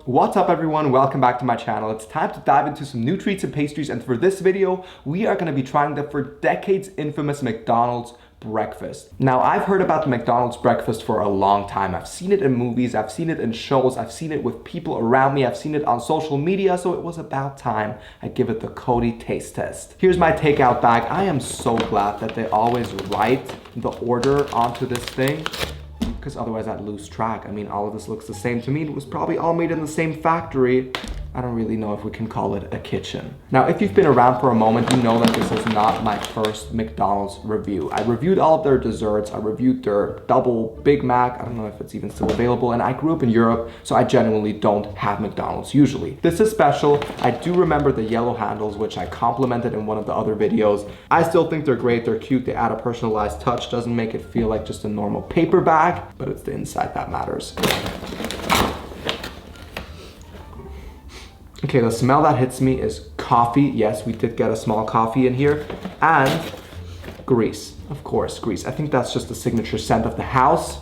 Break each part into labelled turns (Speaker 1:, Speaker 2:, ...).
Speaker 1: What's up everyone, welcome back to my channel. It's time to dive into some new treats and pastries, and for this video, we are going to be trying the for decades infamous McDonald's breakfast. Now, I've heard about the McDonald's breakfast for a long time. I've seen it in movies, I've seen it in shows, I've seen it with people around me, I've seen it on social media, so it was about time I give it the Cody taste test. Here's my takeout bag. I am so glad that they always write the order onto this thing, because otherwise I'd lose track. I mean, all of this looks the same to me. It was probably all made in the same factory. I don't really know if we can call it a kitchen. Now, if you've been around for a moment, you know that this is not my first McDonald's review. I reviewed all of their desserts. I reviewed their double Big Mac. I don't know if it's even still available. And I grew up in Europe, so I genuinely don't have McDonald's usually. This is special. I do remember the yellow handles, which I complimented in one of the other videos. I still think they're great. They're cute. They add a personalized touch. Doesn't make it feel like just a normal paper bag, but it's the inside that matters. Okay, the smell that hits me is coffee. Yes, we did get a small coffee in here. And grease, of course, grease. I think that's just the signature scent of the house.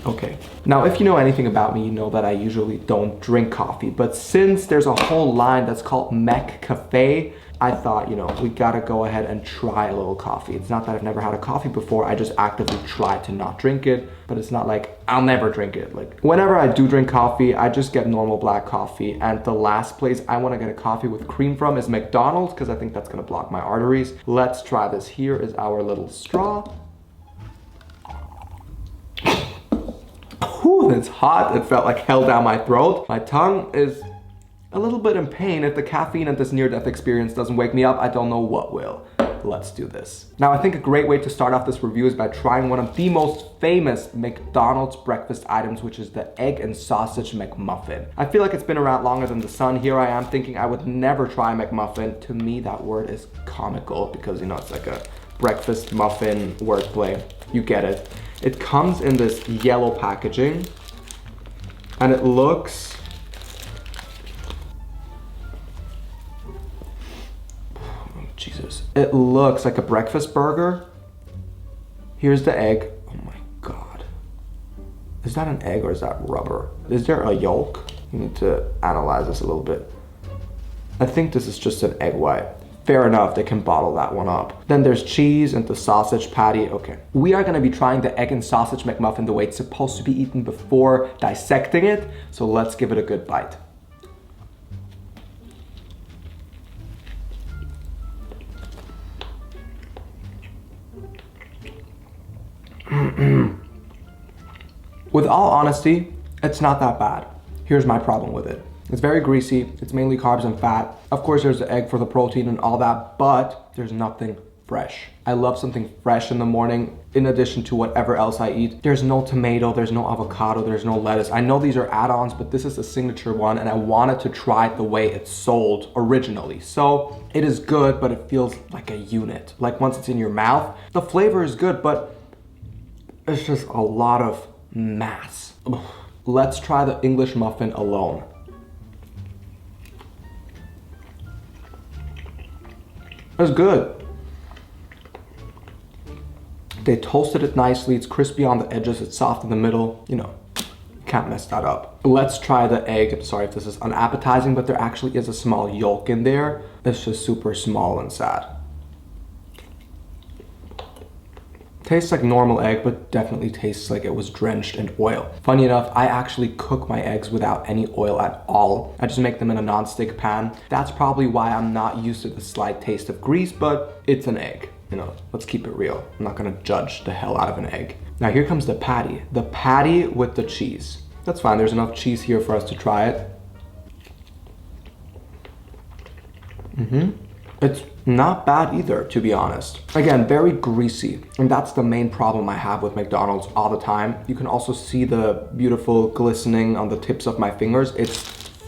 Speaker 1: Okay. Now, if you know anything about me, you know that I usually don't drink coffee. But since there's a whole line that's called McCafe, I thought, we gotta go ahead and try a little coffee. It's not that I've never had a coffee before, I just actively try to not drink it, but it's not like I'll never drink it. Like, whenever I do drink coffee, I just get normal black coffee. And the last place I wanna get a coffee with cream from is McDonald's, because I think that's gonna block my arteries. Let's try this. Here is our little straw. Ooh, it's hot. It felt like hell down my throat. My tongue is a little bit in pain. If the caffeine and this near-death experience doesn't wake me up, I don't know what will. Let's do this. Now, I think a great way to start off this review is by trying one of the most famous McDonald's breakfast items, which is the egg and sausage McMuffin. I feel like it's been around longer than the sun. Here I am thinking I would never try McMuffin. To me, that word is comical because, it's like a breakfast muffin wordplay. You get it. It comes in this yellow packaging, and it looks Jesus. It looks like a breakfast burger. Here's the egg. Oh my God. Is that an egg or is that rubber? Is there a yolk? We need to analyze this a little bit. I think this is just an egg white. Fair enough, they can bottle that one up. Then there's cheese and the sausage patty. Okay. We are gonna be trying the egg and sausage McMuffin the way it's supposed to be eaten before dissecting it. So let's give it a good bite. With all honesty, it's not that bad. Here's my problem with it. It's very greasy, it's mainly carbs and fat. Of course, there's the egg for the protein and all that, but there's nothing fresh. I love something fresh in the morning, in addition to whatever else I eat. There's no tomato, there's no avocado, there's no lettuce. I know these are add-ons, but this is the signature one, and I wanted to try it the way it's sold originally. So it is good, but it feels like a unit. Like once it's in your mouth, the flavor is good, but it's just a lot of mass. Ugh. Let's try the English muffin alone. It's good. They toasted it nicely. It's crispy on the edges. It's soft in the middle. Can't mess that up. Let's try the egg. I'm sorry if this is unappetizing, but there actually is a small yolk in there. It's just super small and sad. Tastes like normal egg, but definitely tastes like it was drenched in oil. Funny enough, I actually cook my eggs without any oil at all. I just make them in a non-stick pan. That's probably why I'm not used to the slight taste of grease, but it's an egg. Let's keep it real. I'm not gonna judge the hell out of an egg. Now here comes the patty. The patty with the cheese. That's fine, there's enough cheese here for us to try it. It's not bad either, to be honest. Again, very greasy, and that's the main problem I have with McDonald's all the time. You can also see the beautiful glistening on the tips of my fingers. It's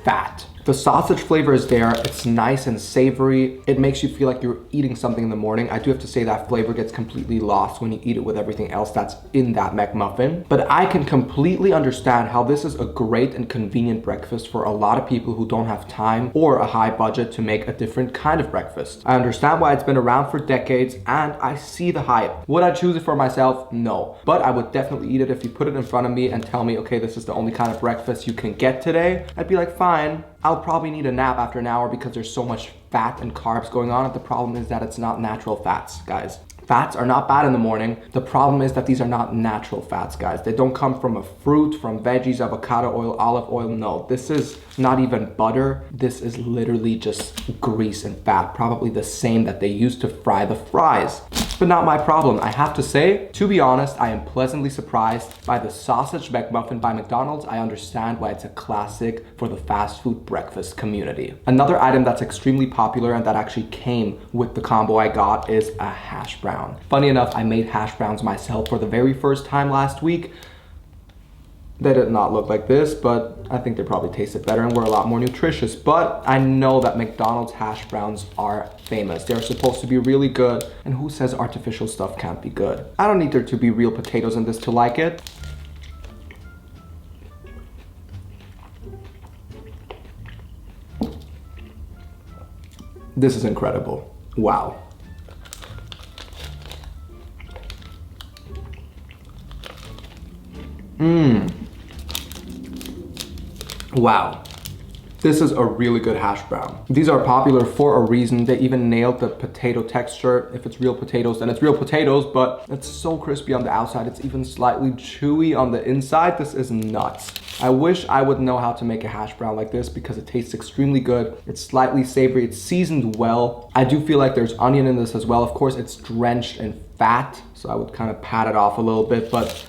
Speaker 1: fat. The sausage flavor is there. It's nice and savory. It makes you feel like you're eating something in the morning. I do have to say that flavor gets completely lost when you eat it with everything else that's in that McMuffin. But I can completely understand how this is a great and convenient breakfast for a lot of people who don't have time or a high budget to make a different kind of breakfast. I understand why it's been around for decades and I see the hype. Would I choose it for myself? No. But I would definitely eat it if you put it in front of me and tell me, okay, this is the only kind of breakfast you can get today. I'd be like, fine. I'll probably need a nap after an hour because there's so much fat and carbs going on. The problem is that it's not natural fats, guys. Fats are not bad in the morning. The problem is that these are not natural fats, guys. They don't come from a fruit, from veggies, avocado oil, olive oil. No, this is not even butter. This is literally just grease and fat, probably the same that they use to fry the fries. But not my problem. I have to say, to be honest, I am pleasantly surprised by the sausage McMuffin by McDonald's. I understand why it's a classic for the fast food breakfast community. Another item that's extremely popular and that actually came with the combo I got is a hash brown. Funny enough, I made hash browns myself for the very first time last week. They did not look like this, but I think they probably tasted better and were a lot more nutritious. But I know that McDonald's hash browns are famous. They're supposed to be really good. And who says artificial stuff can't be good? I don't need there to be real potatoes in this to like it. This is incredible. Wow. Wow. This is a really good hash brown. These are popular for a reason. They even nailed the potato texture. If it's real potatoes, then it's real potatoes, but it's so crispy on the outside. It's even slightly chewy on the inside. This is nuts. I wish I would know how to make a hash brown like this because it tastes extremely good. It's slightly savory. It's seasoned well. I do feel like there's onion in this as well. Of course, it's drenched in fat, so I would kind of pat it off a little bit, but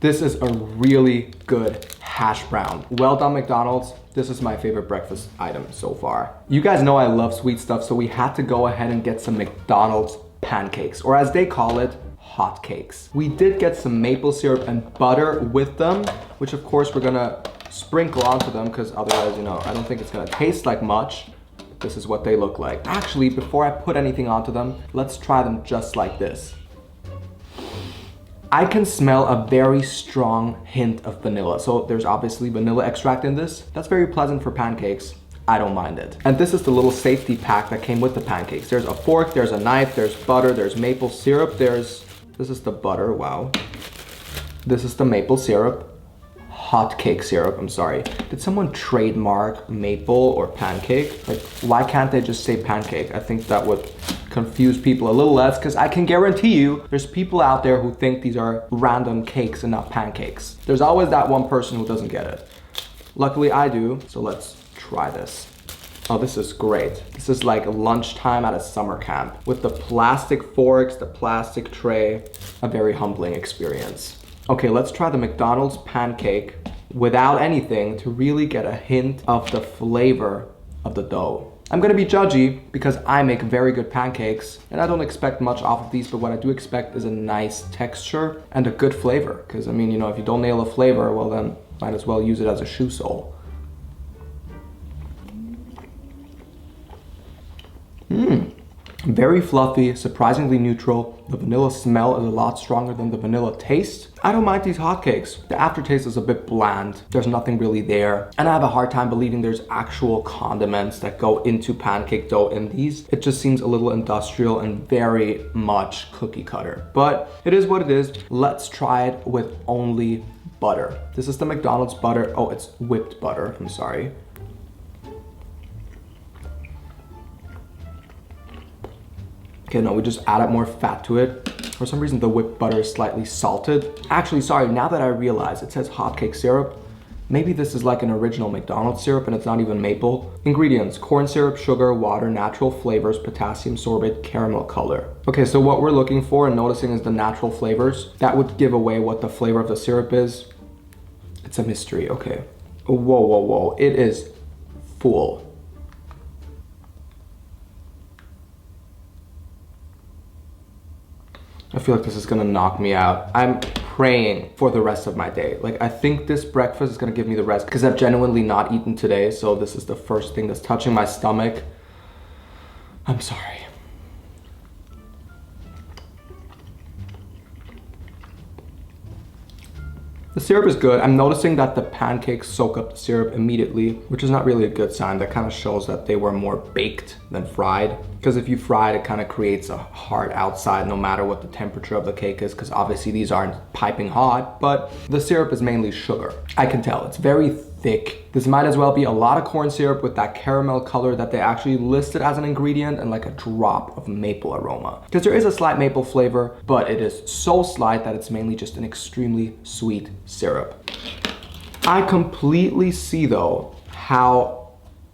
Speaker 1: this is a really good hash brown. Well done, McDonald's. This is my favorite breakfast item so far. You guys know I love sweet stuff, so we had to go ahead and get some McDonald's pancakes, or as they call it, hot cakes. We did get some maple syrup and butter with them, which of course we're gonna sprinkle onto them because otherwise, you know, I don't think it's gonna taste like much. This is what they look like. Actually, before I put anything onto them, let's try them just like this. I can smell a very strong hint of vanilla. So there's obviously vanilla extract in this. That's very pleasant for pancakes. I don't mind it. And this is the little safety pack that came with the pancakes. There's a fork, there's a knife, there's butter, there's maple syrup, this is the butter, wow. This is the maple syrup. Hot cake syrup, I'm sorry. Did someone trademark maple or pancake? Like, why can't they just say pancake? I think that would confuse people a little less because I can guarantee you there's people out there who think these are random cakes and not pancakes. There's always that one person who doesn't get it. Luckily I do, so let's try this. Oh, this is great. This is like lunchtime at a summer camp with the plastic forks, the plastic tray, a very humbling experience. Okay, let's try the McDonald's pancake without anything to really get a hint of the flavor of the dough. I'm gonna be judgy because I make very good pancakes and I don't expect much off of these, but what I do expect is a nice texture and a good flavor. Because I mean, you know, if you don't nail a flavor, well then might as well use it as a shoe sole. Very fluffy, surprisingly neutral. The vanilla smell is a lot stronger than the vanilla taste. I don't mind these hotcakes. The aftertaste is a bit bland. There's nothing really there. And I have a hard time believing there's actual condiments that go into pancake dough in these. It just seems a little industrial and very much cookie cutter. But it is what it is. Let's try it with only butter. This is the McDonald's butter. Oh, it's whipped butter. I'm sorry. Okay, no, we just added more fat to it. For some reason, the whipped butter is slightly salted. Actually, sorry, now that I realize it says hotcake syrup, maybe this is like an original McDonald's syrup and it's not even maple. Ingredients: corn syrup, sugar, water, natural flavors, potassium sorbate, caramel color. Okay, so what we're looking for and noticing is the natural flavors. That would give away what the flavor of the syrup is. It's a mystery, okay. Whoa, whoa, whoa, it is full. I feel like this is gonna knock me out. I'm praying for the rest of my day. Like, I think this breakfast is gonna give me the rest because I've genuinely not eaten today. So this is the first thing that's touching my stomach. I'm sorry. The syrup is good. I'm noticing that the pancakes soak up the syrup immediately, which is not really a good sign. That kind of shows that they were more baked than fried. Because if you fry it, it kind of creates a hard outside no matter what the temperature of the cake is, because obviously these aren't piping hot, but the syrup is mainly sugar. I can tell, it's very thick. This might as well be a lot of corn syrup with that caramel color that they actually listed as an ingredient, and like a drop of maple aroma. Because there is a slight maple flavor, but it is so slight that it's mainly just an extremely sweet syrup. I completely see though how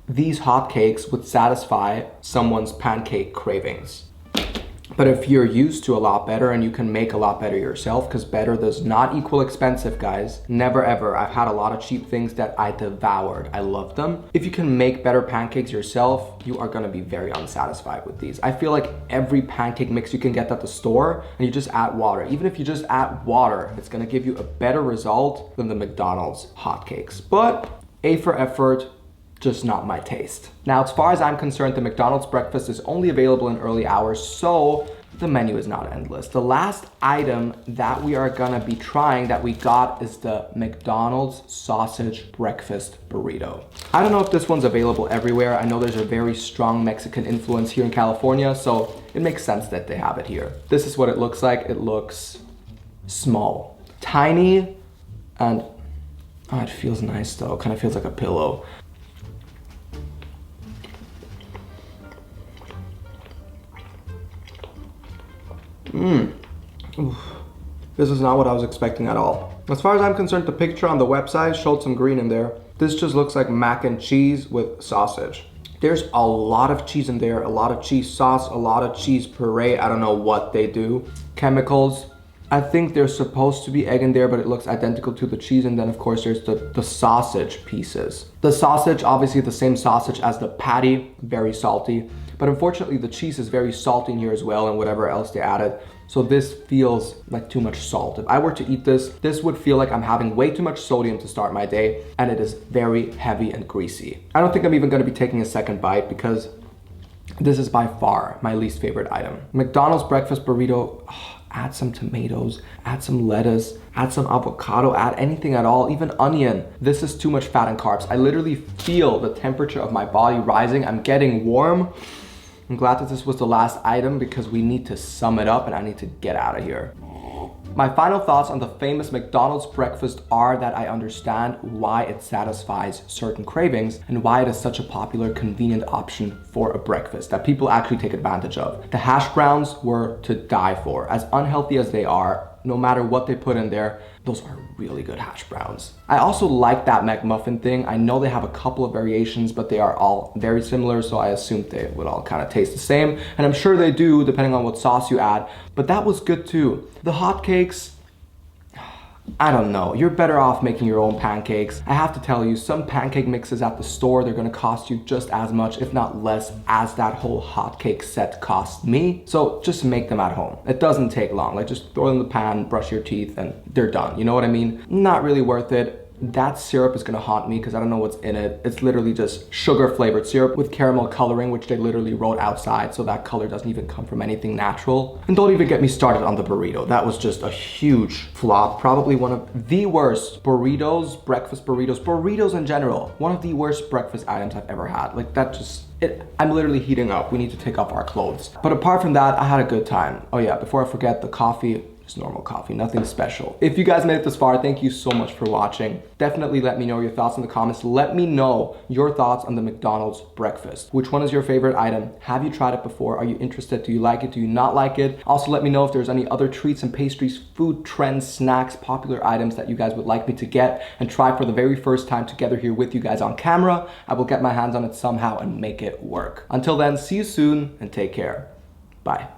Speaker 1: these hotcakes would satisfy someone's pancake cravings. But if you're used to a lot better and you can make a lot better yourself, because better does not equal expensive, guys. Never ever. I've had a lot of cheap things that I devoured. I love them. If you can make better pancakes yourself, you are gonna be very unsatisfied with these. I feel like every pancake mix you can get at the store and you just add water. Even if you just add water, it's gonna give you a better result than the McDonald's hotcakes. But A for effort, just not my taste. Now, as far as I'm concerned, the McDonald's breakfast is only available in early hours, so the menu is not endless. The last item that we are gonna be trying that we got is the McDonald's sausage breakfast burrito. I don't know if this one's available everywhere. I know there's a very strong Mexican influence here in California, so it makes sense that they have it here. This is what it looks like. It looks small, tiny, and oh, it feels nice though. Kind of feels like a pillow. This is not what I was expecting at all. As far as I'm concerned, the picture on the website showed some green in there. This just looks like mac and cheese with sausage. There's a lot of cheese in there, a lot of cheese sauce, a lot of cheese puree. I don't know what they do. Chemicals. I think there's supposed to be egg in there, but it looks identical to the cheese. And then of course there's the sausage pieces. The sausage, obviously the same sausage as the patty, very salty. But unfortunately the cheese is very salty in here as well, and whatever else they added. So this feels like too much salt. If I were to eat this, this would feel like I'm having way too much sodium to start my day, and it is very heavy and greasy. I don't think I'm even gonna be taking a second bite because this is by far my least favorite item. McDonald's breakfast burrito, add some tomatoes, add some lettuce, add some avocado, add anything at all, even onion. This is too much fat and carbs. I literally feel the temperature of my body rising. I'm getting warm. I'm glad that this was the last item because we need to sum it up and I need to get out of here. My final thoughts on the famous McDonald's breakfast are that I understand why it satisfies certain cravings and why it is such a popular, convenient option for a breakfast that people actually take advantage of. The hash browns were to die for. As unhealthy as they are, no matter what they put in there, those are really good hash browns. I also like that McMuffin thing. I know they have a couple of variations, but they are all very similar, so I assumed they would all kind of taste the same. And I'm sure they do, depending on what sauce you add, but that was good too. The hotcakes, I don't know. You're better off making your own pancakes. I have to tell you, some pancake mixes at the store, they're gonna cost you just as much, if not less, as that whole hotcake set cost me. So just make them at home. It doesn't take long. Like just throw them in the pan, brush your teeth, and they're done. You know what I mean? Not really worth it. That syrup is gonna haunt me because I don't know what's in it. It's literally just sugar flavored syrup with caramel coloring, which they literally wrote outside, so that color doesn't even come from anything natural. And don't even get me started on the burrito. That was just a huge flop. Probably one of the worst burritos, breakfast burritos in general. One of the worst breakfast items I've ever had. Like that just, I'm literally heating up. We need to take off our clothes. But apart from that, I had a good time. Oh yeah, before I forget, the coffee, normal coffee, nothing special. If you guys made it this far, thank you so much for watching. Definitely let me know your thoughts in the comments. Let me know your thoughts on the McDonald's breakfast. Which one is your favorite item? Have you tried it before? Are you interested? Do you like it? Do you not like it? Also, let me know if there's any other treats and pastries, food trends, snacks, popular items that you guys would like me to get and try for the very first time together here with you guys on camera. I will get my hands on it somehow and make it work. Until then, see you soon and take care. Bye.